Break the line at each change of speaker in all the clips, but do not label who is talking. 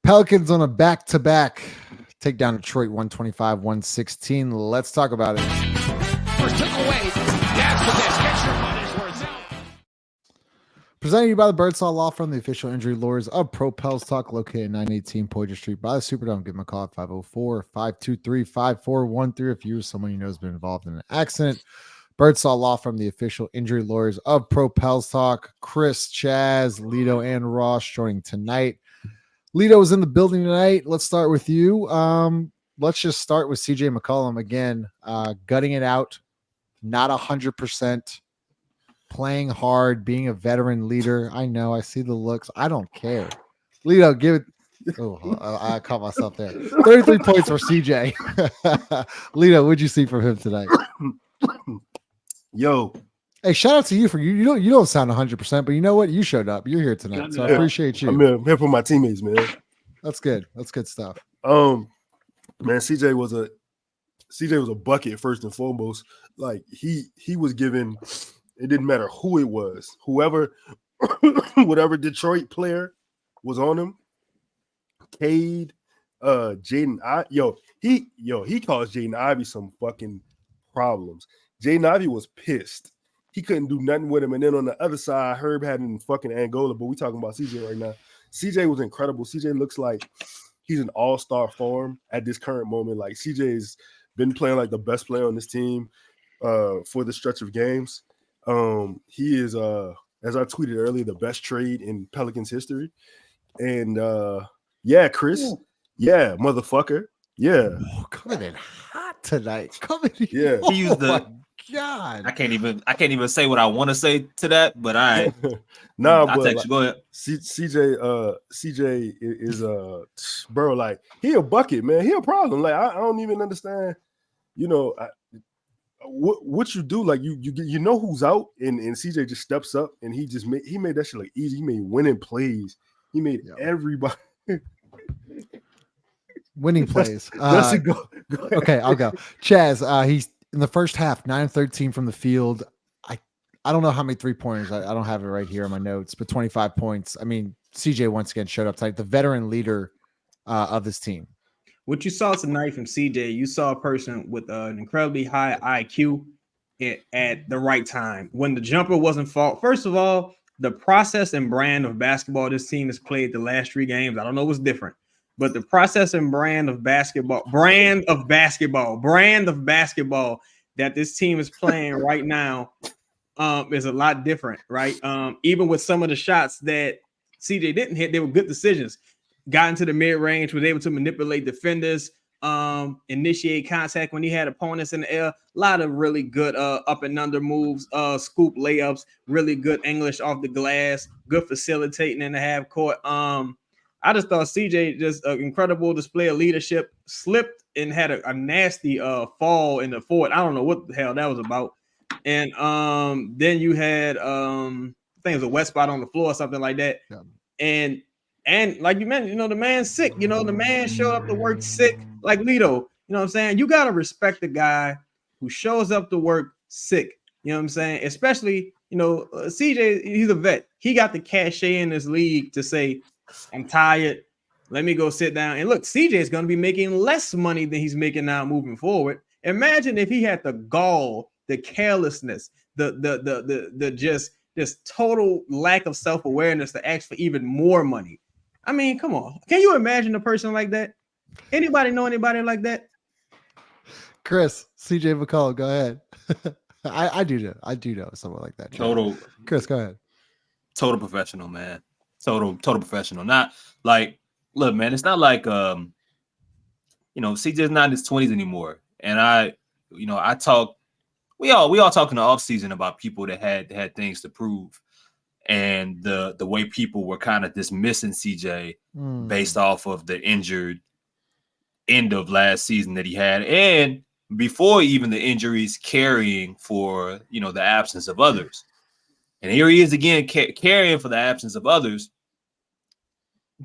Pelicans on a back-to-back. Take down Detroit 125-116. Let's talk about it.
First took away. That's the best. Get your money's worth.
Presented to you by the Birdsall Law Firm, the official injury lawyers of Pro Pels Talk, located at 918 Poydras Street by the Superdome. Give them a call at 504-523-5413 if you or someone you know has been involved in an accident. Birdsall Law Firm, the official injury lawyers of Pro Pels Talk. Chris, Chaz, Lito, and Ross joining tonight. Lito is in the building tonight. Let's start with you. Let's just start with CJ McCollum again, gutting it out, not 100%, playing hard, being a veteran leader. I know, I see the looks. I don't care. Lito, give it. Oh, I caught myself there. 33 points for CJ. Lito, what'd you see from him tonight?
Yo.
Hey, shout out to you for you. You don't sound 100%, but you know what? You showed up. You're here tonight, so I appreciate you.
I'm here for my teammates, man.
That's good. That's good stuff.
Man, CJ was a bucket first and foremost. Like he was given. It didn't matter who it was, whoever, whatever Detroit player was on him. Cade, Jaden, he caused Jaden Ivey some fucking problems. Jaden Ivey was pissed. He couldn't do nothing with him. And then on the other side, Herb had him in fucking Angola, but we talking about CJ right now. CJ was incredible. CJ looks like he's an all-star form at this current moment. Like CJ's been playing like the best player on this team for the stretch of games. He is, as I tweeted earlier, the best trade in Pelicans history. And yeah, Chris. Yeah, motherfucker. Yeah.
Oh, coming in hot tonight. Coming in.
Yeah.
He used the
God.
I can't even say what I want to say to that, but I
I'll
text you. Go ahead.
CJ is bro, like he a bucket, man. He a problem. Like I don't even understand, what you do. Like you know who's out, and CJ just steps up and he made that shit like easy. He made winning plays. He made everybody
winning plays.
Go ahead.
Okay, I'll go. Chaz, he's in the first half, 9-13 from the field. I don't know how many 3-pointers. I don't have it right here in my notes, but 25 points. I mean, CJ once again showed up tonight, the veteran leader of this team.
What you saw tonight from CJ, you saw a person with an incredibly high IQ at the right time. When the jumper wasn't fault. First of all, the process and brand of basketball this team has played the last 3 games, I don't know what's different, but the process and brand of basketball that this team is playing right now is a lot different, right? Even with some of the shots that CJ didn't hit, they were good decisions. Got into the mid-range, was able to manipulate defenders, initiate contact when he had opponents in the air. A lot of really good up and under moves, scoop layups, really good English off the glass, good facilitating in the half court. I just thought CJ just an incredible display of leadership, slipped and had a nasty fall in the fourth. I don't know what the hell that was about. And then you had I think it was a wet spot on the floor or something like that. Yeah. And like you mentioned, the man's sick. The man showed up to work sick, like Lito. You know what I'm saying? You gotta respect the guy who shows up to work sick. You know what I'm saying? Especially, CJ, he's a vet. He got the cachet in this league to say, I'm tired. Let me go sit down. And look, CJ is going to be making less money than he's making now moving forward. Imagine if he had the gall, the carelessness, the just total lack of self-awareness to ask for even more money. I mean, come on. Can you imagine a person like that? Anybody know anybody like that?
Chris, CJ McCollum, go ahead. I do know someone like that.
Total.
Chris, go ahead.
Total professional, man. Total professional. Not like, look, man, it's not like CJ's not in his 20s anymore. And we all talk in the offseason about people that had things to prove. And the way people were kind of dismissing CJ based off of the injured end of last season that he had, and before even the injuries, carrying for the absence of others. And here he is again carrying for the absence of others.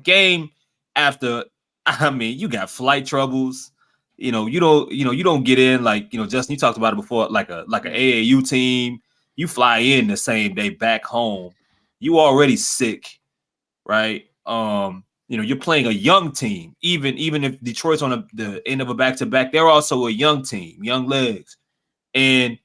Game after, you got flight troubles. You don't get in like Justin. You talked about it before, like a AAU team. You fly in the same day back home. You already sick, right? you're playing a young team. Even if Detroit's on the end of a back-to-back, they're also a young team, young legs. And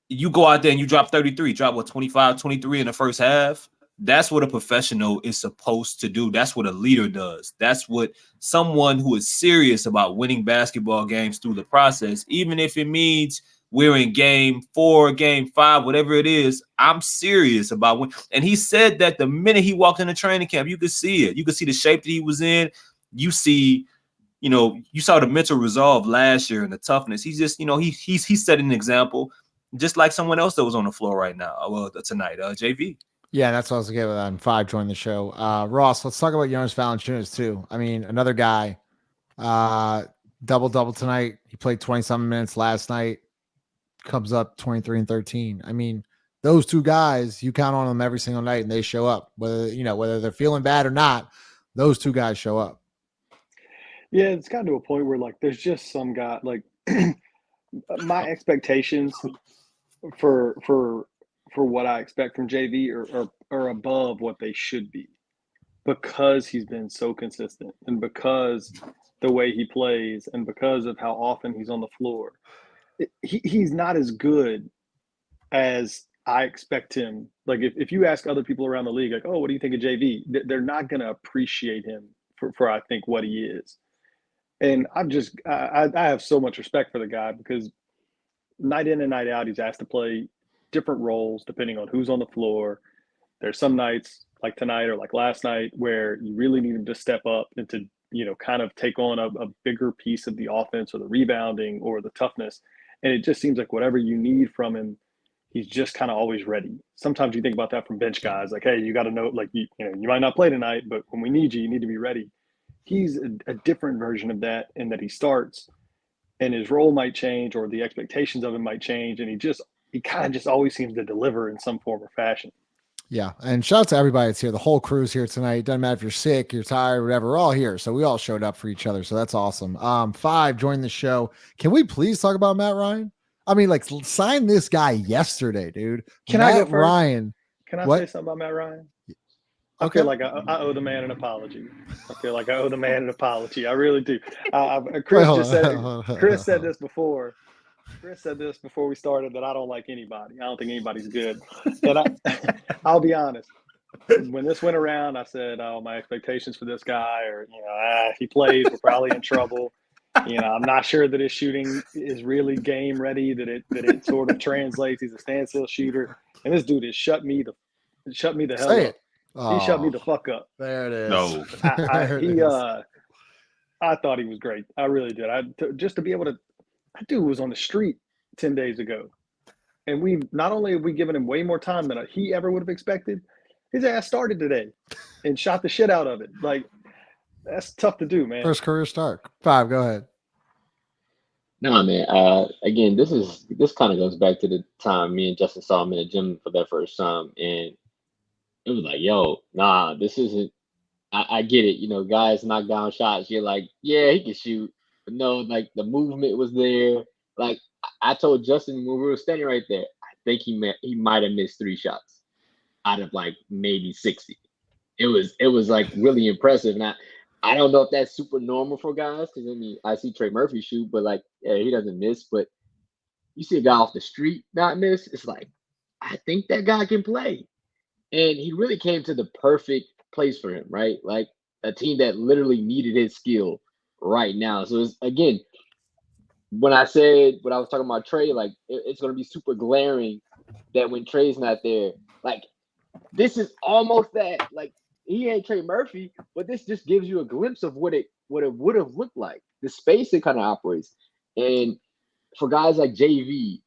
you go out there and you drop 33, drop 25, 23 in the first half. That's what a professional is supposed to do. That's what a leader does. That's what someone who is serious about winning basketball games through the process, even if it means we're in game 4, game 5, whatever it is, I'm serious about winning. And he said that the minute he walked into training camp, you could see it. You could see the shape that he was in. You see, you saw the mental resolve last year and the toughness. He's just, he's setting an example, just like someone else that was on the floor right now, tonight, JV.
Yeah, that's what I was going to get on 5 joining the show. Ross, let's talk about Jonas Valanciunas too. I mean, another guy, double tonight. He played 20-something minutes last night. Comes up 23 and 13. I mean, those two guys, you count on them every single night and they show up. Whether they're feeling bad or not, those two guys show up.
Yeah, it's gotten to a point where like there's just some guy like my expectations for what I expect from JV are above what they should be because he's been so consistent and because the way he plays and because of how often he's on the floor. He's not as good as I expect him. Like if you ask other people around the league, like, oh, what do you think of JV? They're not going to appreciate him for I think what he is. And I have so much respect for the guy because night in and night out, he's asked to play different roles depending on who's on the floor. There's some nights like tonight or like last night where you really need him to step up and to, kind of take on a bigger piece of the offense or the rebounding or the toughness. And it just seems like whatever you need from him, he's just kind of always ready. Sometimes you think about that from bench guys, like, hey, you got to know, like, you might not play tonight, but when we need you, you need to be ready. He's a different version of that in that he starts and his role might change or the expectations of him might change. And he kind of just always seems to deliver in some form or fashion.
Yeah. And shout out to everybody that's here. The whole crew's here tonight. It doesn't matter if you're sick, you're tired, whatever. We're all here. So we all showed up for each other. So that's awesome. 5 joined the show. Can we please talk about Matt Ryan? I mean, like, sign this guy yesterday, dude.
Can
Matt
I go first?
Ryan.
Can I say something about Matt Ryan? I
Okay.
feel like I owe the man an apology. I really do. Chris said this before. Chris said this before we started that I don't like anybody. I don't think anybody's good. And I'll be honest. When this went around, I said, "Oh, my expectations for this guy are, if he plays, we're probably in trouble. I'm not sure that his shooting is really game ready. That it sort of translates. He's a standstill shooter, and this dude has shut me the hell
Say
up.
it. Oh,
He shut me the fuck up.
There it is.
No.
I thought he was great. I really did. Just to be able to. That dude was on the street 10 days ago. And we not only have we given him way more time than he ever would have expected, his ass started today and shot the shit out of it. Like, that's tough to do, man.
First career start. 5, go ahead.
No, man. Again, this kind of goes back to the time me and Justin saw him in the gym for that first time. And it was like, yo, nah, this isn't. I get it. Guys knock down shots. You're like, yeah, he can shoot. But no, like the movement was there. Like I told Justin when we were standing right there, I think he might have missed 3 shots out of like maybe 60. It was like really impressive. And I don't know if that's super normal for guys because I see Trey Murphy shoot, but like he doesn't miss. But you see a guy off the street not miss, it's like I think that guy can play. And he really came to the perfect place for him, right? Like a team that literally needed his skill right now. So it's, again, when I was talking about Trey, like it's going to be super glaring that when Trey's not there, like this is almost that, like he ain't Trey Murphy, but this just gives you a glimpse of what it would have looked like, the space it kind of operates. And for guys like JV,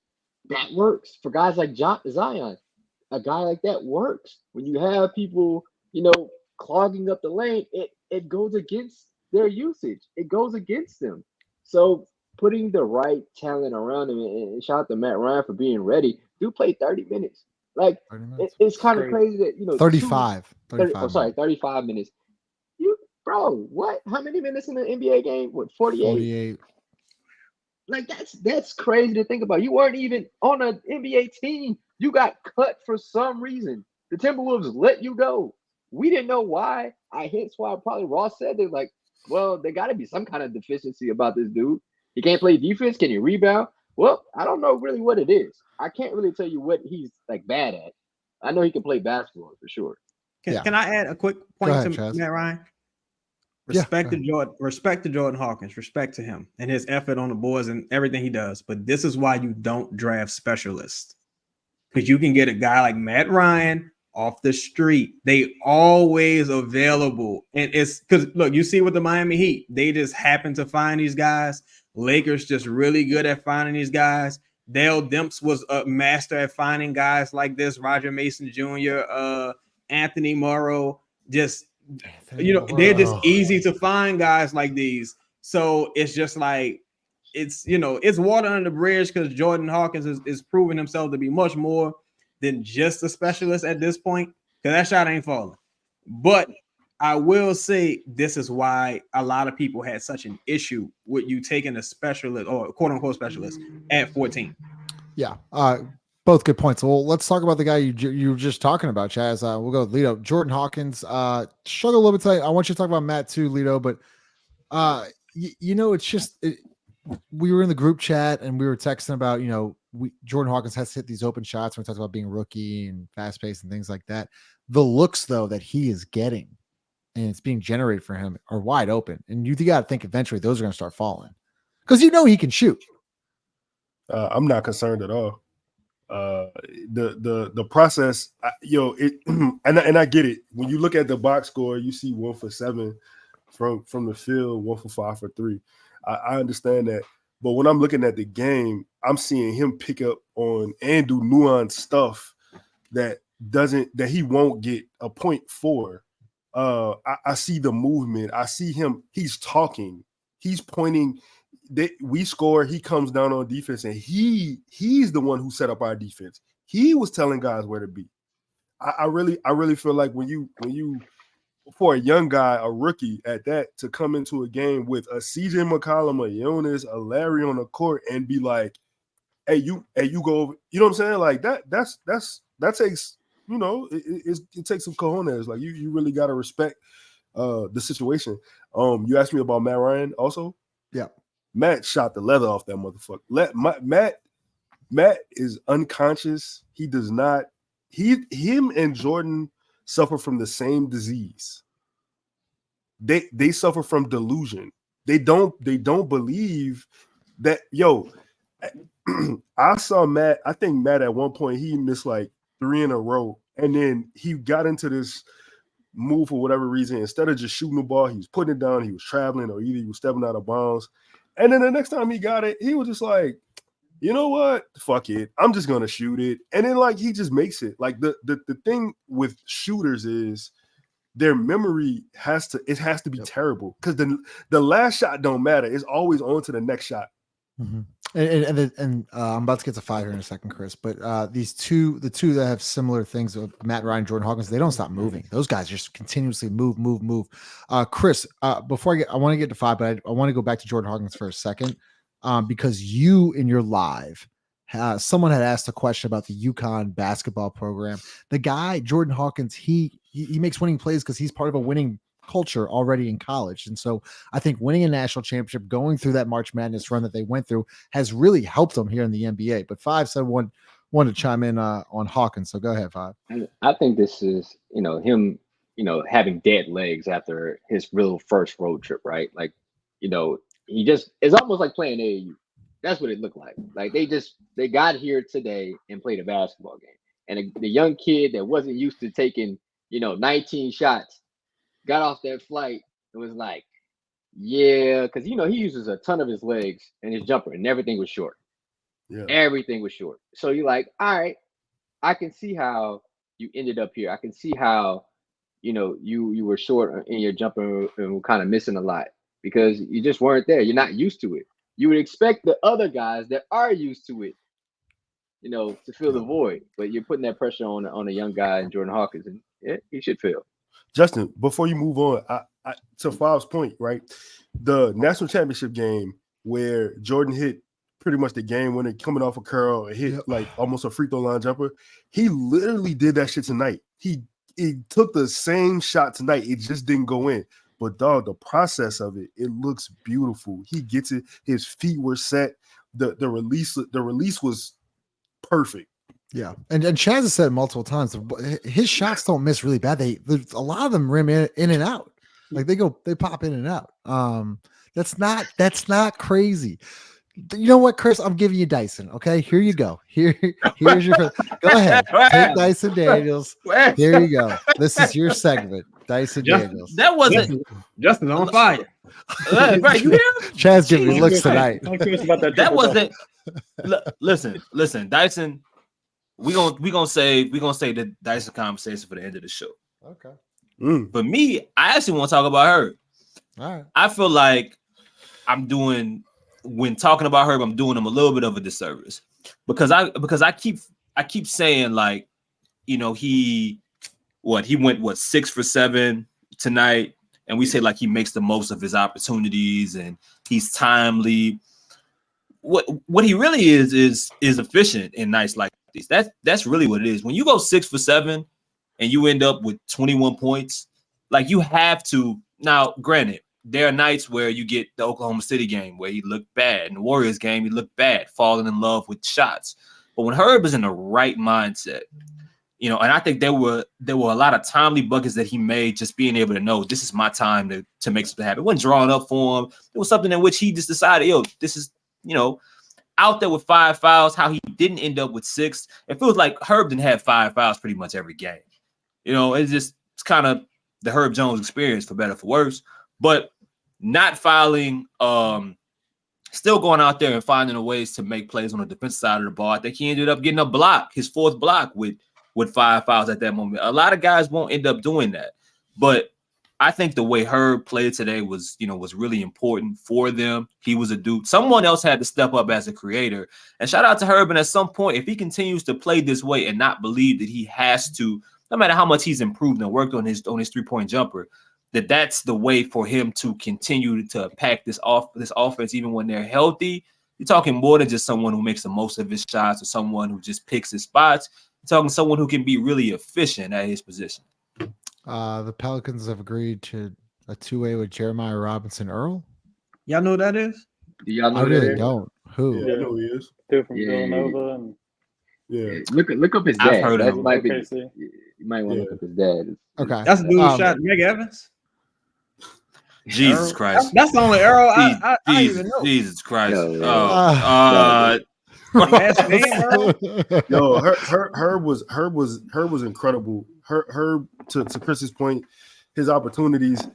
that works. For guys like Zion, a guy like that works. When you have people, clogging up the lane, it goes against their usage. It goes against them. So putting the right talent around him, and shout out to Matt Ryan for being ready. Dude played 30 minutes. Like it's kind of crazy that
35.
35 minutes. What? How many minutes in an NBA game? What, 48? Like that's crazy to think about. You weren't even on an NBA team. You got cut for some reason. The Timberwolves let you go. we didn't know why. Hence why probably Ross said they're like, well, there got to be some kind of deficiency about this dude. He can't play defense. Can he rebound? Well, I don't know really what it is. I can't really tell you what he's like bad at. I know he can play basketball for sure.
Can I add a quick point
ahead,
to
Chaz.
Matt Ryan?
Yeah,
Respect to Jordan Hawkins, respect to him and his effort on the boards and everything he does. But this is why you don't draft specialists. Because you can get a guy like Matt Ryan off the street. They always available. And it's because look, you see with the Miami Heat, they just happen to find these guys. Lakers just really good at finding these guys. Dale Demps was a master at finding guys like this. Roger Mason Jr., Anthony Morrow, just they're just easy to find guys like these. So it's just like it's water under the bridge because Jordan Hawkins is proving himself to be much more than just a specialist at this point. Because that shot ain't falling. But I will say this is why a lot of people had such an issue with you taking a specialist or quote unquote specialist at 14.
Yeah. Both good points. Well, let's talk about the guy you were just talking about, Chaz. We'll go with Lito. Jordan Hawkins struggled a little bit tonight. I want you to talk about Matt too, Lito, but it's just we were in the group chat and we were texting about, Jordan Hawkins has to hit these open shots when we talked about being rookie and fast paced and things like that. The looks though that he is getting and it's being generated for him are wide open. And you got to think eventually those are going to start falling because he can shoot.
I'm not concerned at all. The process, and I get it. When you look at the box score, you see 1 for 7 from the field, 1 for 5 for 3. I understand that, but when I'm looking at the game, I'm seeing him pick up on and do nuanced stuff that he won't get a point for. I see the movement. I see him. He's talking. He's pointing. We score. He comes down on defense, and he's the one who set up our defense. He was telling guys where to be. I really feel like when you for a young guy, a rookie at that, to come into a game with a CJ McCollum, a Jonas, a Larry on the court, and be like, "Hey, you go over." You know what I'm saying? Like that takes it takes some cojones. Like you really got to respect the situation. You asked me about Matt Ryan also.
Yeah.
Matt shot the leather off that motherfucker. Matt is unconscious. He does not. Him and Jordan suffer from the same disease. They suffer from delusion. They don't believe that. Yo, I saw Matt. I think Matt at one point he missed like 3 in a row, and then he got into this move for whatever reason. Instead of just shooting the ball, he was putting it down. He was traveling, or either he was stepping out of bounds. And then the next time he got it, he was just like, you know what? Fuck it. I'm just gonna shoot it. And then like he just makes it. Like the thing with shooters is their memory has to be terrible because the last shot don't matter. It's always on to the next shot.
Mm-hmm. And I'm about to get to 5 here in a second, Chris. But the two that have similar things with Matt Ryan, Jordan Hawkins, they don't stop moving. Those guys just continuously move. Chris, before I want to get to 5, but I want to go back to Jordan Hawkins for a second, because you in your live, someone had asked a question about the UConn basketball program. The guy Jordan Hawkins, he makes winning plays because he's part of a winning culture already in college. And so I think winning a national championship, going through that March Madness run that they went through has really helped them here in the NBA. But 5 said one to chime in on Hawkins. So go ahead, 5.
I think this is, him, having dead legs after his real first road trip, right? Like, he just, it's almost like playing AAU. That's what it looked like. Like they got here today and played a basketball game. And the young kid that wasn't used to taking, 19 shots, got off that flight and was like, yeah, because he uses a ton of his legs and his jumper, and everything was short. Yeah, everything was short. So you're like, all right, I can see how you ended up here. I can see how, you were short in your jumper and were kind of missing a lot because you just weren't there. You're not used to it. You would expect the other guys that are used to it, to fill the void, but you're putting that pressure on a young guy in Jordan Hawkins, and he should fail.
Justin, before you move on, I to 5's point, right? The national championship game where Jordan hit pretty much the game winner coming off a curl and hit like almost a free throw line jumper. He literally did that shit tonight. He he took the same shot tonight. It just didn't go in. But dog, the process of it looks beautiful. He gets it. His feet were set. The release was perfect.
Yeah, and Chaz has said multiple times his shots don't miss really bad. A lot of them rim in and out. Like they pop in and out. That's not crazy. You know what, Chris? I'm giving you Dyson. Okay, here you go. Here's your. Go ahead, take Dyson Daniels. Here you go. This is your segment, Dyson Daniels.
That wasn't
Justin's on fire.
Right, you hear him?
Chaz giving me looks tonight.
I'm curious about
That wasn't. Listen, Dyson. We gonna save the Dyson conversation for the end of the show.
Okay.
For me, I actually want to talk about Herb.
All right.
I feel like when talking about Herb, I'm doing him a little bit of a disservice because I keep saying, like, you know, he went 6 for 7 tonight, and we say like he makes the most of his opportunities and he's timely. What he really is efficient in nights like these. That's really what it is. When you go 6 for 7 and you end up with 21 points, like, you have to. Now, granted, there are nights where you get the Oklahoma City game where he looked bad, and the Warriors game he looked bad, falling in love with shots. But when Herb is in the right mindset, you know, and I think there were a lot of timely buckets that he made, just being able to know this is my time to make something happen. It wasn't drawing up for him. It was something in which he just decided, this is, you know, out there with 5 fouls. How he didn't end up with 6. It feels like Herb didn't have 5 fouls pretty much every game. You know, it's kind of the Herb Jones experience, for better or for worse. But not fouling, still going out there and finding the ways to make plays on the defensive side of the ball. I think he ended up getting a block, his 4th block with 5 fouls at that moment. A lot of guys won't end up doing that. But I think the way Herb played today was really important for them. He was a dude. Someone else had to step up as a creator. And shout out to Herb. And at some point, if he continues to play this way and not believe that he has to, no matter how much he's improved and worked on his 3-point jumper, that's the way for him to continue to pack this offense, even when they're healthy. You're talking more than just someone who makes the most of his shots or someone who just picks his spots. You're talking someone who can be really efficient at his position.
The Pelicans have agreed to a 2-way with Jeremiah Robinson Earl.
Y'all know who that is?
Do y'all know
I really
that?
don't. Who?
Yeah, I know he is.
Dude from Villanova and
Yeah.
Look up his dad.
I've heard of him.
You might want to look up his dad.
Okay.
That's the dude who shot Meg Evans.
Jesus
Earl.
Christ.
That's the only Earl I even know.
Jesus Christ.
No,
Last name, Earl?
Yo, Herb was incredible. Herb, to Chris's point, his opportunities.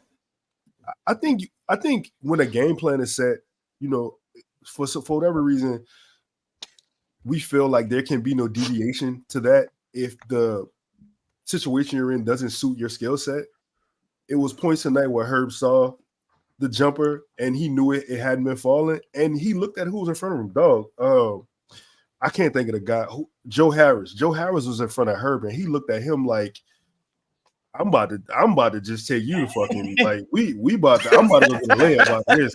I think when a game plan is set, you know, for whatever reason, we feel like there can be no deviation to that if the situation you're in doesn't suit your skill set. It was points tonight where Herb saw the jumper and he knew it hadn't been falling, and he looked at who was in front of him. Dog, I can't think of the guy. Joe Harris. Joe Harris was in front of Herb, and he looked at him like, I'm about to just take you to fucking like I'm about to go to the layup about this.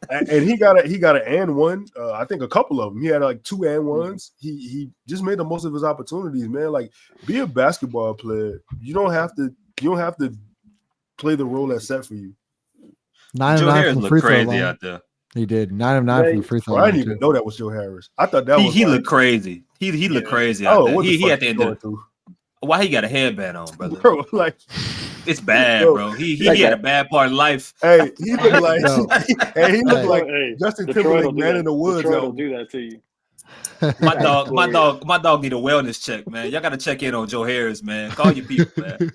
And he got an and one. I think a couple of them. He had like 2 and ones. He just made the most of his opportunities, man. Like, be a basketball player. You don't have to play the role that's set for you.
9 of
Joe
9
Harris
from
looked
free throw
crazy
line.
out there.
He did 9 of 9 from the free throw
I
line.
didn't even know that was Joe Harris. I thought that was
He looked crazy. He looked crazy out there.
What the
He
fuck
at the
you
end
going
of
through?
why he got a headband on, brother.
Bro, like,
It's bad,
Bro,
bro. He
like
had a bad part of life.
hey, he looked like
No.
he looked like
Hey,
Justin
Detroit
Timberlake,
will do
Man
that.
in the Woods.
Detroit will
Album.
do that to you.
My dog need a wellness check, man. Y'all got to check in on Joe Harris, man. Call your people, man.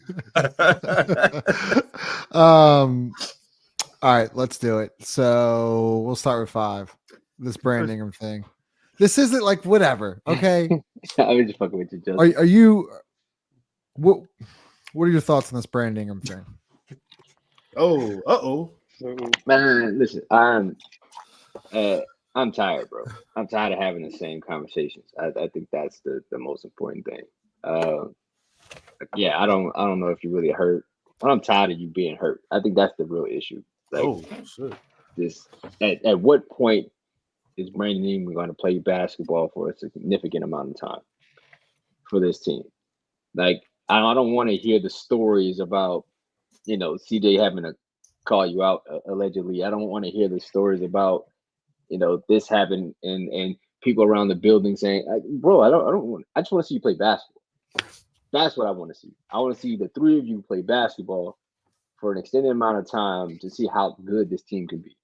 All right, let's do it. So we'll start with 5. This Brandon Ingram thing. This isn't like whatever. Okay.
I was just fucking with you, Justin.
Are you what are your thoughts on this Brandon Ingram thing?
Oh,
Man, listen, I'm tired, bro. I'm tired of having the same conversations. I think that's the most important thing. Yeah, I don't know if you really hurt, but I'm tired of you being hurt. I think that's the real issue. Like,
shit.
this at what point is Brandon Ingram going to play basketball for a significant amount of time for this team? Like, I don't want to hear the stories about, CJ having to call you out allegedly. I don't want to hear the stories about, this happened and people around the building saying, bro, I just want to see you play basketball. That's what I want to see. I want to see the three of you play basketball for an extended amount of time to see how good this team can be.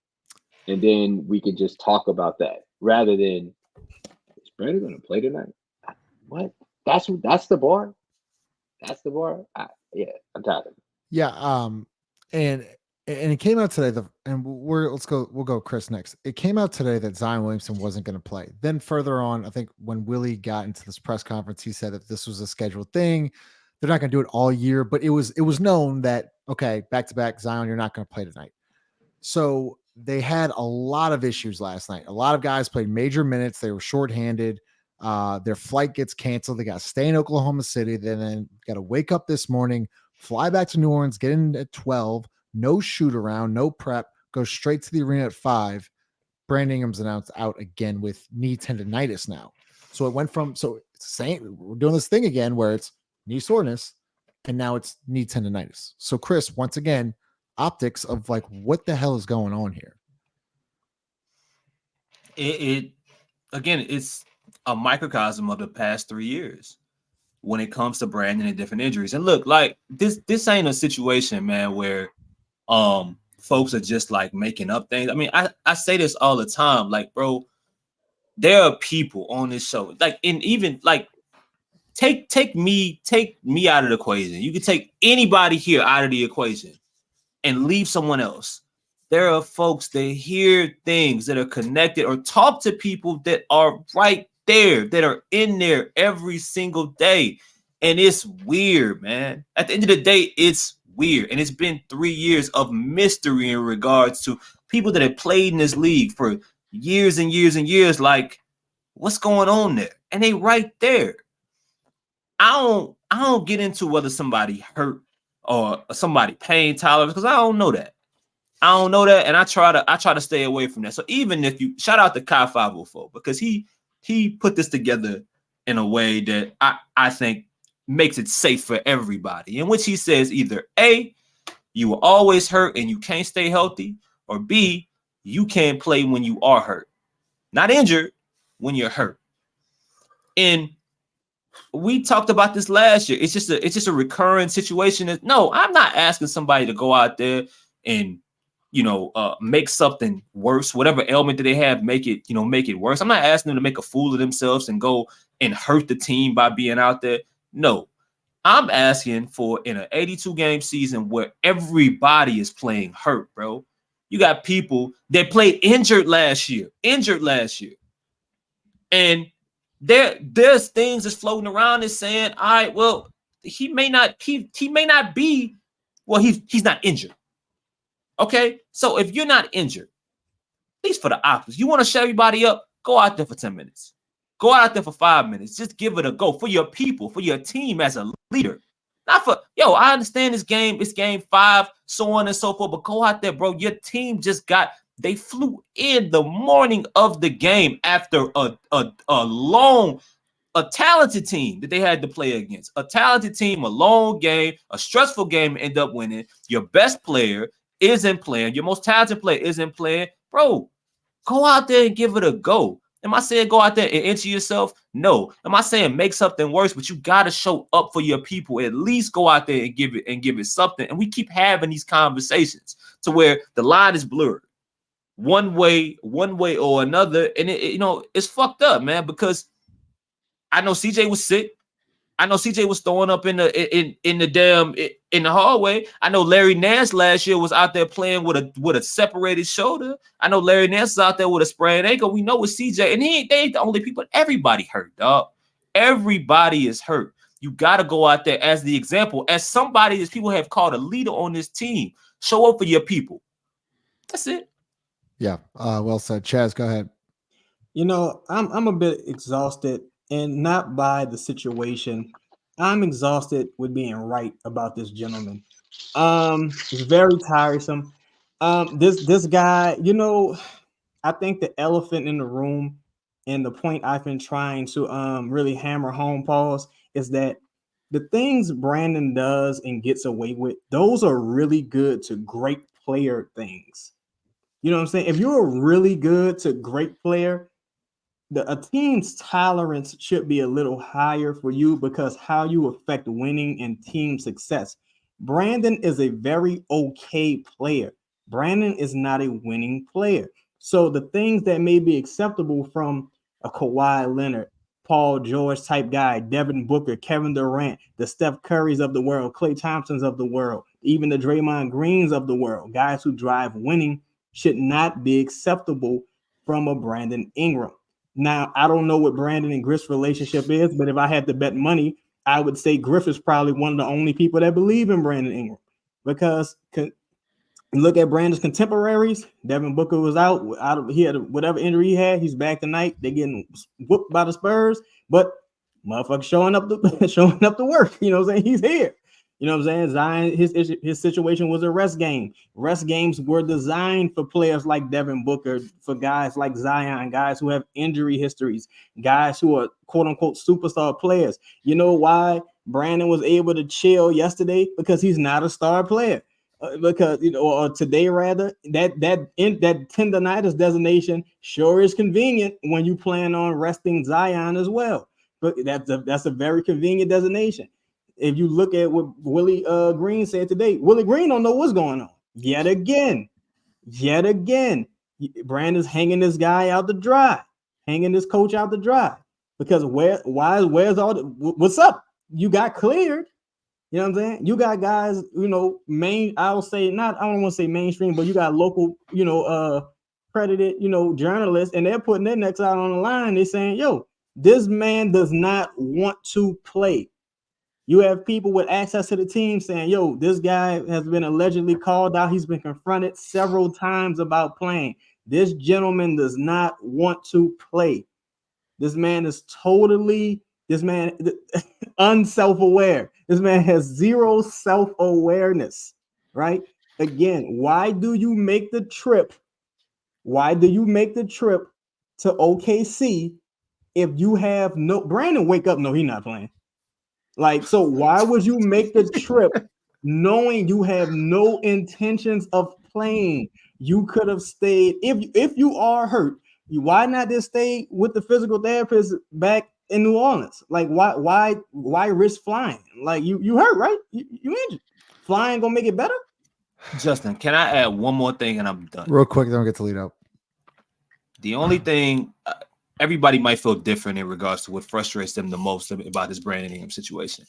And then we can just talk about that rather than, is Brandon going to play tonight? What? That's the bar? That's the bar? I'm tired of it.
Yeah. And it came out today. We'll go Chris next. It came out today that Zion Williamson wasn't going to play. Then further on, I think when Willie got into this press conference, he said that this was a scheduled thing. They're not going to do it all year, but it was known that, okay, back to back, Zion, you're not going to play tonight. So they had a lot of issues last night. A lot of guys played major minutes. They were shorthanded. Their flight gets canceled. They got to stay in Oklahoma City. Then got to wake up this morning, fly back to New Orleans, get in at 12, no shoot around, no prep, go straight to the arena at 5. Brandon Ingram's announced out again with knee tendonitis now. So it went from, we're doing this thing again where it's knee soreness and now it's knee tendonitis. So Chris, once again, optics of like, what the hell is going on here?
It's a microcosm of the past 3 years when it comes to Brandon and different injuries. And look, like this ain't a situation, man, where folks are just like making up things. I mean, I say this all the time, like, bro, there are people on this show, like, and even like take me out of the equation. You can take anybody here out of the equation and leave someone else. There are folks that hear things that are connected or talk to people that are right there, that are in there every single day. And it's weird, man. At the end of the day, it's weird. And it's been 3 years of mystery in regards to people that have played in this league for years and years and years. Like, what's going on there? And they right there. I don't get into whether somebody hurt or somebody pain tolerance, because I don't know that. And I try to stay away from that. So even if you shout out to Kai 504, because he put this together in a way that I think makes it safe for everybody, in which he says either A, you will always hurt and you can't stay healthy, or B, you can't play when you are hurt. Not injured, when you're hurt. And we talked about this last year. It's just a recurring situation. No, I'm not asking somebody to go out there and make something worse, whatever ailment that they have, make it worse. I'm not asking them to make a fool of themselves and go and hurt the team by being out there. No, I'm asking for, in an 82 game season where everybody is playing hurt, bro. You got people that played injured last year. And there's things that's floating around that's saying, all right, well, he may not be, well, he's not injured. Okay, so if you're not injured, at least for the opposite, you want to shut everybody up, go out there for 10 minutes. Go out there for 5 minutes. Just give it a go for your people, for your team as a leader. Not for, I understand this game, it's game 5, so on and so forth, but go out there, bro. Your team they flew in the morning of the game after a talented team that they had to play against. A talented team, a long game, a stressful game, end up winning. Your best player isn't playing. Your most talented player isn't playing. Bro, go out there and give it a go. Am I saying go out there and injure yourself? No. Am I saying make something worse? But you got to show up for your people. At least go out there and give it something. And we keep having these conversations to where the line is blurred one way or another. And it's fucked up, man, because I know CJ was sick. I know CJ was throwing up in the hallway. I know Larry Nance last year was out there playing with a separated shoulder. I know Larry Nance is out there with a sprained ankle. We know with CJ, and they ain't the only people. Everybody hurt, dog. Everybody is hurt. You got to go out there as the example, as somebody that people have called a leader on this team. Show up for your people. That's it.
Yeah. Well said. Chaz, go ahead.
I'm a bit exhausted. And not by the situation. I'm exhausted with being right about this gentleman. It's very tiresome. This guy, I think the elephant in the room, and the point I've been trying to really hammer home, pause, is that the things Brandon does and gets away with, those are really good to great player things. You know what I'm saying? If you're a really good to great player, a team's tolerance should be a little higher for you because how you affect winning and team success. Brandon is a very okay player. Brandon is not a winning player. So the things that may be acceptable from a Kawhi Leonard, Paul George type guy, Devin Booker, Kevin Durant, the Steph Currys of the world, Klay Thompsons of the world, even the Draymond Greens of the world, guys who drive winning should not be acceptable from a Brandon Ingram. Now, I don't know what Brandon and Griff's relationship is, but if I had to bet money, I would say Griff is probably one of the only people that believe in Brandon Ingram because look at Brandon's contemporaries. Devin Booker was out. He had whatever injury he had. He's back tonight. They're getting whooped by the Spurs, but motherfucker showing up to work. You know what I'm saying? He's here. You know what I'm saying? Zion, his situation was a rest game. Rest games were designed for players like Devin Booker, for guys like Zion, guys who have injury histories, guys who are quote unquote superstar players. You know why Brandon was able to chill yesterday? Because he's not a star player. Because or today rather, that tendonitis designation sure is convenient when you plan on resting Zion as well. But that's a very convenient designation. If you look at what Willie Green said today, Willie Green don't know what's going on. Yet again, Brandon's hanging this guy out to dry, hanging this coach out to dry. Because where's all the what's up? You got cleared. You know what I'm saying? You got guys, I don't want to say mainstream, but you got local, credited, journalists, and they're putting their necks out on the line. They're saying, yo, this man does not want to play. You have people with access to the team saying, yo, this guy has been allegedly called out. He's been confronted several times about playing. This gentleman does not want to play. This man is unself-aware. This man has zero self-awareness, right? Again, why do you make the trip? Why do you make the trip to OKC if you have no Brandon? Wake up! No, he's not playing. Like, so why would you make the trip knowing you have no intentions of playing? You could have stayed if you are hurt. Why not just stay with the physical therapist back in New Orleans? Like, why risk flying? Like, you hurt, right? You injured. Flying gonna make it better?
Justin, can I add one more thing and I'm done?
Real quick, then we'll get to lead up.
The only thing, everybody might feel different in regards to what frustrates them the most about this Brandon Ingram situation.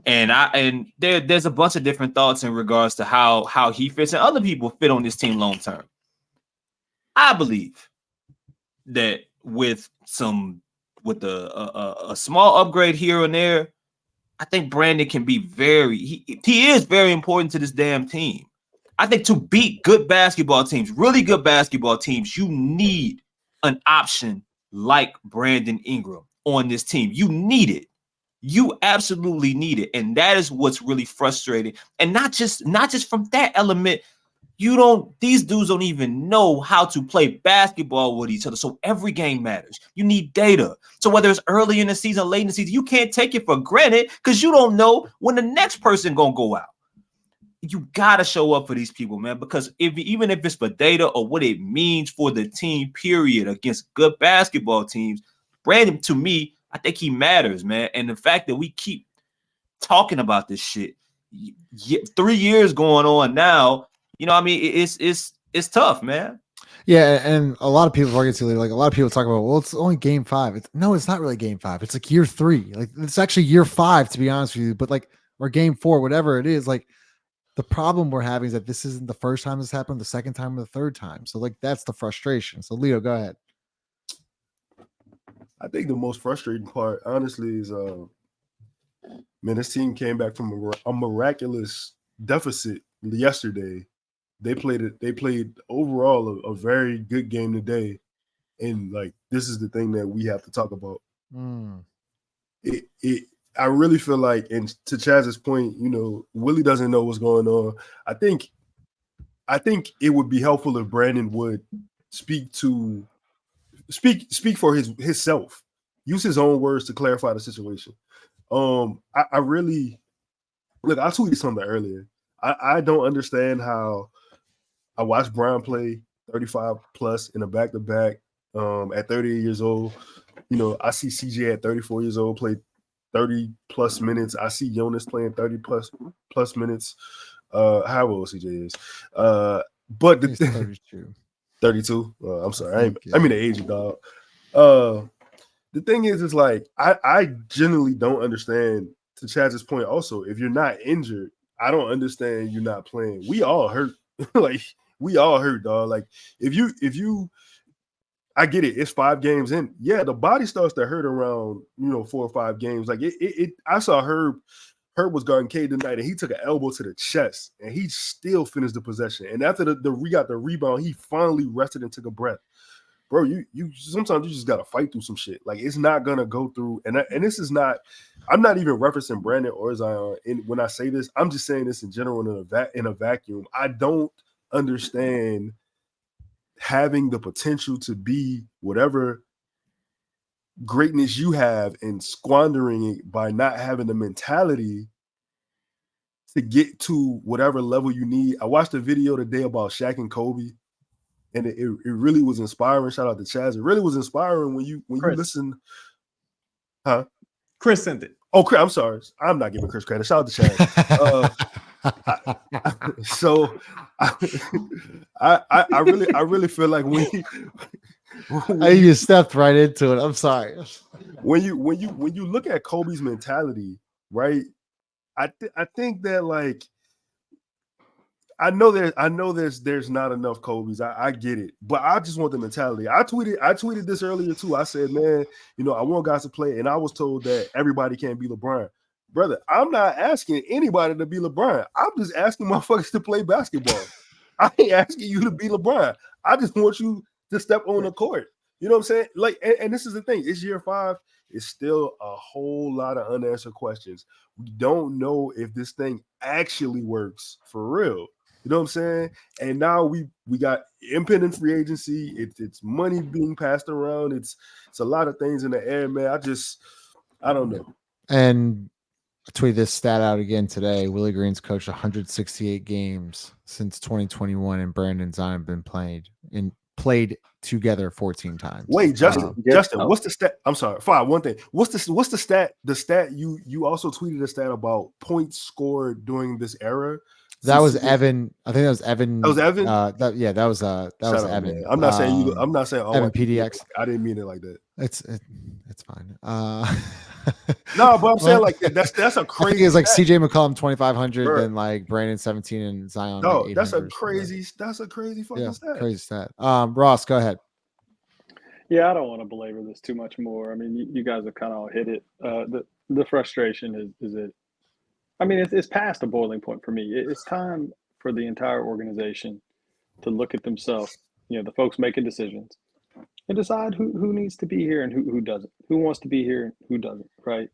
And there's a bunch of different thoughts in regards to how he fits and other people fit on this team long term. I believe that with a small upgrade here and there, I think Brandon can be he is very important to this damn team. I think to beat good basketball teams, really good basketball teams, you need an option like Brandon Ingram on this team. You need it. You absolutely need it. And that is what's really frustrating. And not just from that element. These dudes don't even know how to play basketball with each other. So every game matters. You need data. So whether it's early in the season, late in the season, you can't take it for granted because you don't know when the next person gonna go out. You gotta show up for these people, man, because even if it's for data or what it means for the team, period, against good basketball teams, Brandon, to me, I think he matters, man. And the fact that we keep talking about this shit, 3 years going on now, it's tough, man.
Yeah, and a lot of people are getting like a lot of people talk about, well, it's only game 5. It's not really game 5. It's like year 3. Like it's actually year 5, to be honest with you. But like, or game 4, whatever it is, like the problem we're having is that this isn't the first time this happened, the second time, or the third time. So like that's the frustration. So Leo, go ahead.
I think the most frustrating part, honestly, is this team came back from a miraculous deficit yesterday. They played overall a very good game today, and like this is the thing that we have to talk about. I really feel like, and to Chaz's point, Willie doesn't know what's going on. I think it would be helpful if Brandon would speak for himself, use his own words to clarify the situation. I really look. I tweeted something earlier. I don't understand how I watched Brown play 35 plus in a back to back at 38 years old. I see CJ at 34 years old play 30 plus minutes. I see Jonas playing 30 plus minutes. How old CJ is. But the
32.
32. I'm sorry.
Yeah.
I mean the age, dog. The thing is like I genuinely don't understand. To Chaz's point, also, if you're not injured, I don't understand you not playing. We all hurt. Like we all hurt, dog. Like if you I get it, it's 5 games in. Yeah, the body starts to hurt around 4 or 5 games. Like it I saw Herb was guarding Cade tonight, and he took an elbow to the chest, and he still finished the possession. And after we got the rebound, he finally rested and took a breath. Bro, you sometimes you just gotta fight through some shit. Like it's not gonna go through, and this is not. I'm not even referencing Brandon or Zion. When I say this, I'm just saying this in general in a vacuum. I don't understand having the potential to be whatever greatness you have and squandering it by not having the mentality to get to whatever level you need. I watched a video today about Shaq and Kobe. And it really was inspiring. Shout out to Chaz. It really was inspiring when you listen. Huh?
Chris sent it.
Oh, Chris, I'm sorry. I'm not giving Chris credit. Shout out to Chaz. I really feel like when
you stepped right into it. I'm sorry.
When you look at Kobe's mentality, right? I think that like. I know there's not enough Kobe's. I get it, but I just want the mentality. I tweeted this earlier too. I said, man, I want guys to play, and I was told that everybody can't be LeBron. Brother, I'm not asking anybody to be LeBron. I'm just asking motherfuckers to play basketball. I ain't asking you to be LeBron. I just want you to step on the court. You know what I'm saying? Like, and this is the thing. It's year 5. It's still a whole lot of unanswered questions. We don't know if this thing actually works for real. You know what I'm saying? And now we got impending free agency. It's money being passed around. It's a lot of things in the air, man. I don't know.
And I tweeted this stat out again today. Willie Green's coached 168 games since 2021, and Brandon Zion been played together 14 times.
Wait, Justin, what's the stat? I'm sorry, one thing. What's the stat? The stat you also tweeted a stat about points scored during this era.
That was Evan. I think that was Evan.
That was Evan.
That was Evan.
Man. I'm not saying you. I'm not saying
Evan PDX.
I didn't mean it like that.
It's fine.
No, but I'm saying like that's a crazy.
I think it's like CJ McCollum 2,500, then like Brandon 17 and Zion.
No,
like
that's a crazy fucking stat.
Crazy stat. Ross, go ahead.
Yeah, I don't want to belabor this too much more. I mean, you guys have kind of all hit it. The frustration is it. I mean, it's past the boiling point for me. It's time for the entire organization to look at themselves, the folks making decisions, and decide who needs to be here and who doesn't, who wants to be here and who doesn't, right?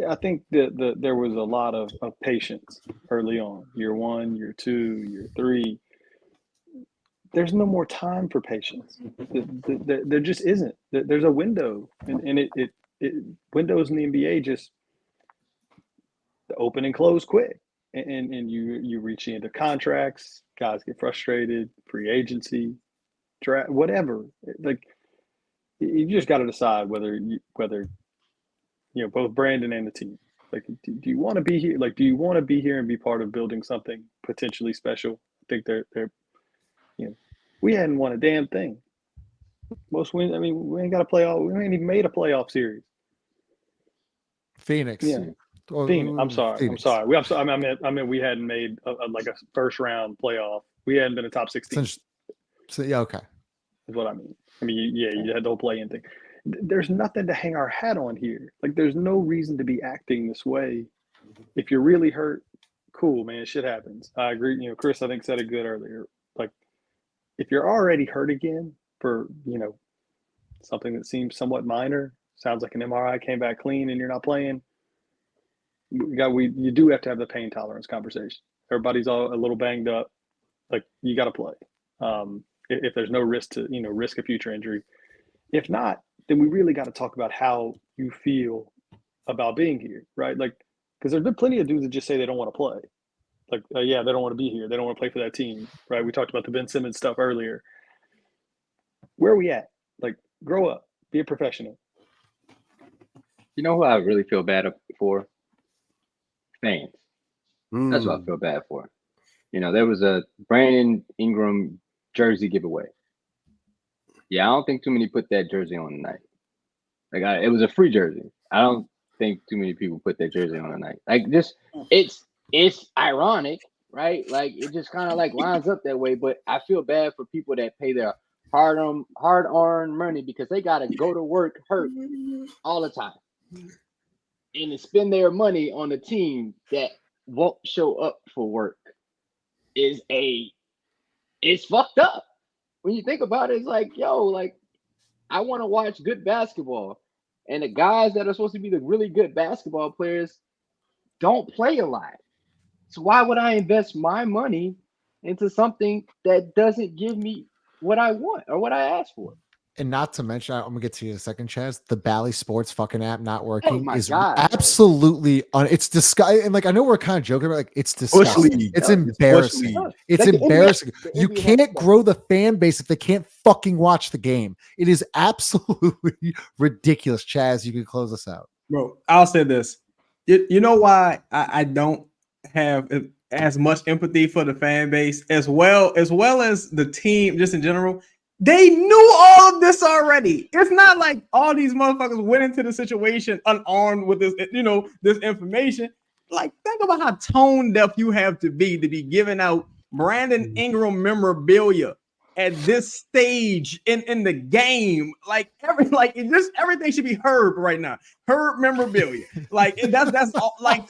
I think that there was a lot of patience early on, year 1, year 2, year 3. There's no more time for patience. There just isn't. There's a window, and it windows in the NBA just open and close quick, and you reach into contracts, guys get frustrated, free agency, draft, whatever. Like you just got to decide whether both Brandon and the team, like, do you want to be here? Like, do you want to be here and be part of building something potentially special? I think they're we hadn't won a damn thing. Most wins. I mean, we ain't got a playoff. We ain't even made a playoff series.
Phoenix.
Yeah. Phoenix. I'm sorry.
Phoenix.
I'm sorry. I mean, we hadn't made a first round playoff. We hadn't been a top 16.
So yeah, okay.
Is what I mean. I mean, you had the whole play-in thing. There's nothing to hang our hat on here. Like, there's no reason to be acting this way. If you're really hurt, cool, man. Shit happens. I agree. Chris, I think, said it good earlier. Like, if you're already hurt again for something that seems somewhat minor, sounds like an MRI came back clean, and you're not playing. You do have to have the pain tolerance conversation. Everybody's all a little banged up. Like, you got to play. If there's no risk to risk a future injury. If not, then we really got to talk about how you feel about being here, right? Like, because there's been plenty of dudes that just say they don't want to play. Like, yeah, they don't want to be here. They don't want to play for that team, right? We talked about the Ben Simmons stuff earlier. Where are we at? Like, grow up, be a professional.
You know who I really feel bad for? Fans. That's what I feel bad for. You know, there was a Brandon Ingram jersey giveaway. Yeah, I don't think too many put that jersey on tonight. Like, it was a free jersey. I don't think too many people put that jersey on tonight. Like, just it's ironic, right? Like, it just kind of like lines up that way. But I feel bad for people that pay their hard-earned money because they gotta go to work hurt all the time, and to spend their money on a team that won't show up for work it's fucked up. When you think about it, it's like, yo, like, I want to watch good basketball, and the guys that are supposed to be the really good basketball players don't play a lot. So why would I invest my money into something that doesn't give me what I want or what I asked for?
And not to mention, I'm gonna get to you in a second, Chaz. The Bally Sports fucking app not working
my
is
God,
absolutely it's disgusting. And like, I know we're kind of joking about, like, it's disgusting. It's embarrassing. It's
Like,
embarrassing.
the
You
NBA
can't
has
grow the fan base if they can't fucking watch the game. It is absolutely ridiculous. Chaz, you can close us out.
Bro, I'll say this. You know why I don't have as much empathy for the fan base as well as the team just in general. They knew all of this already. It's not like all these motherfuckers went into the situation unarmed with this, this information. Like, think about how tone deaf you have to be giving out Brandon Ingram memorabilia at this stage in the game. Like, everything should be Herb right now. Herb memorabilia. Like, that's all. Like,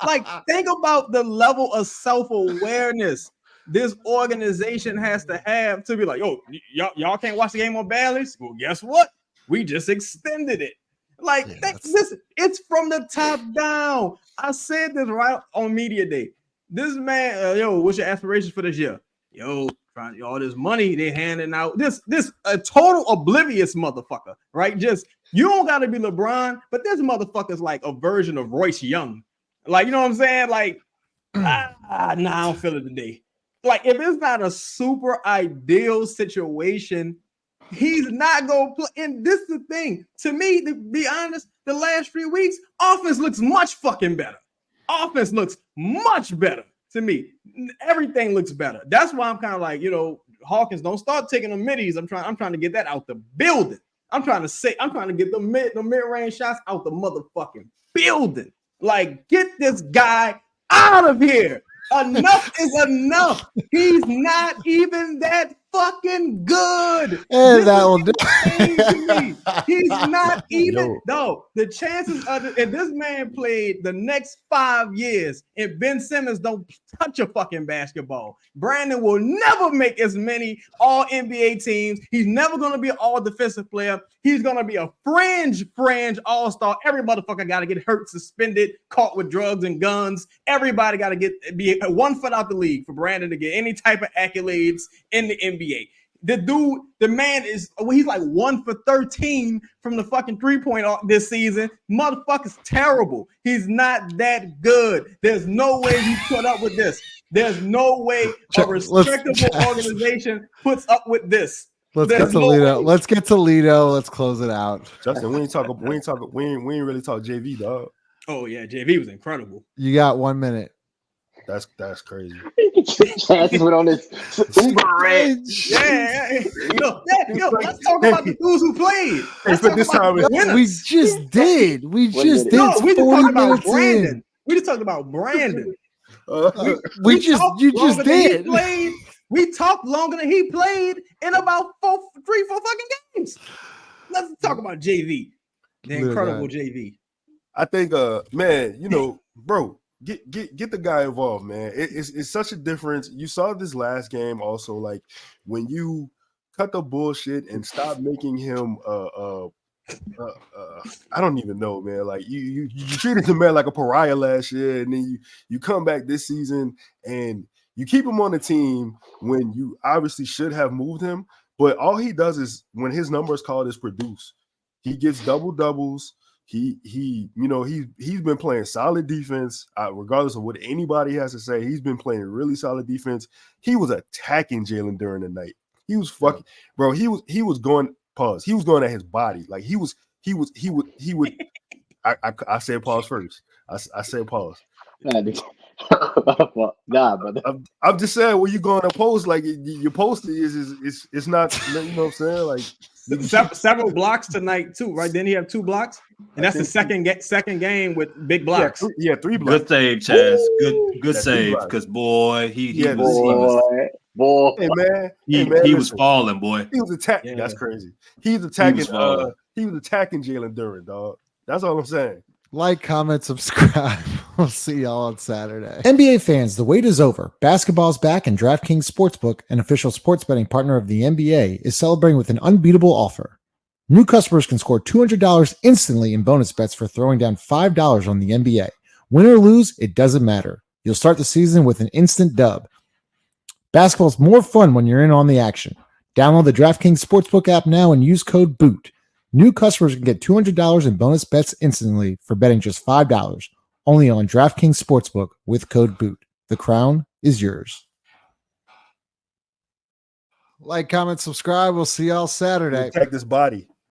like, think about the level of self-awareness this organization has to have to be like, yo, y'all can't watch the game on Bally's? Well, guess what? We just extended it. Like, it's from the top down. I said this right on media day. This man, yo, what's your aspirations for this year? Yo, trying all this money they handing out. This a total oblivious motherfucker, right? Just, you don't gotta be LeBron, but this motherfucker's like a version of Royce Young. Like, you know what I'm saying? Like, nah, I don't feel it today. Like, if it's not a super ideal situation, he's not going to play. And this is the thing. To me, to be honest, the last 3 weeks, offense looks much fucking better. Offense looks much better to me. Everything looks better. That's why I'm kind of like, Hawkins, don't start taking the middies. I'm trying to get that out the building. I'm trying to get the mid-range shots out the motherfucking building. Like, get this guy out of here. Enough is enough. He's not even that fucking good.
And that will do.
He's not even. No, the chances of if this man played the next 5 years, if Ben Simmons don't touch a fucking basketball, Brandon will never make as many all NBA teams. He's never going to be an all defensive player. He's going to be a fringe all-star. Every motherfucker got to get hurt, suspended, caught with drugs and guns. Everybody got to be 1 foot out the league for Brandon to get any type of accolades in the NBA. The man he's like 1 for 13 from the fucking 3-point this season. Motherfucker's terrible. He's not that good. There's no way he put up with this. There's no way a respectable organization puts up with this.
Let's get to Lito. Let's get to Lito. Let's close it out.
Justin, we ain't really talk JV, dog.
Oh yeah, JV was incredible.
You got 1 minute.
That's crazy.
Chaz went on this super rant.
Yeah. Let's talk about the dudes who played.
We just did. We just
talked about Brandon. We just talked about Brandon.
You just did.
We talked longer than he played in about 4 fucking games. Let's talk about JV. The incredible JV.
I think, man, bro. Get the guy involved, man. It's such a difference. You saw this last game also, like, when you cut the bullshit and stop making him I don't even know, man. Like, you treated the man like a pariah last year, and then you come back this season and you keep him on the team when you obviously should have moved him. But all he does is, when his number is called, is produce. He gets double doubles. he's been playing solid defense, regardless of what anybody has to say. He's been playing really solid defense. He was attacking Jalen during the night. He was fucking, bro. He was going, pause. He was going at his body. Like he would. I said pause first. I said pause.
Nah, brother.
I'm just saying when you go on a post, like your posting it's not, you know what I'm saying? Like
several blocks tonight too, right? Didn't he have 2 blocks? And that's the second game with big blocks.
Yeah, 3 blocks.
Good save, Chaz. Good save, because boy, he was
boy.
Hey man,
he was falling, boy.
He was attacking.
Yeah.
That's crazy. He was attacking.
He
He was attacking Jalen Duren, dog. That's all I'm saying.
Like, comment, subscribe. We'll see y'all on Saturday. NBA fans, the wait is over. Basketball's back, and DraftKings Sportsbook, an official sports betting partner of the NBA, is celebrating with an unbeatable offer. New customers can score $200 instantly in bonus bets for throwing down $5 on the NBA. Win or lose, it doesn't matter. You'll start the season with an instant dub. Basketball's more fun when you're in on the action. Download the DraftKings Sportsbook app now and use code BOOT. New customers can get $200 in bonus bets instantly for betting just $5. Only on DraftKings Sportsbook with code BOOT. The crown is yours. Like, comment, subscribe. We'll see y'all Saturday.
Attack this body.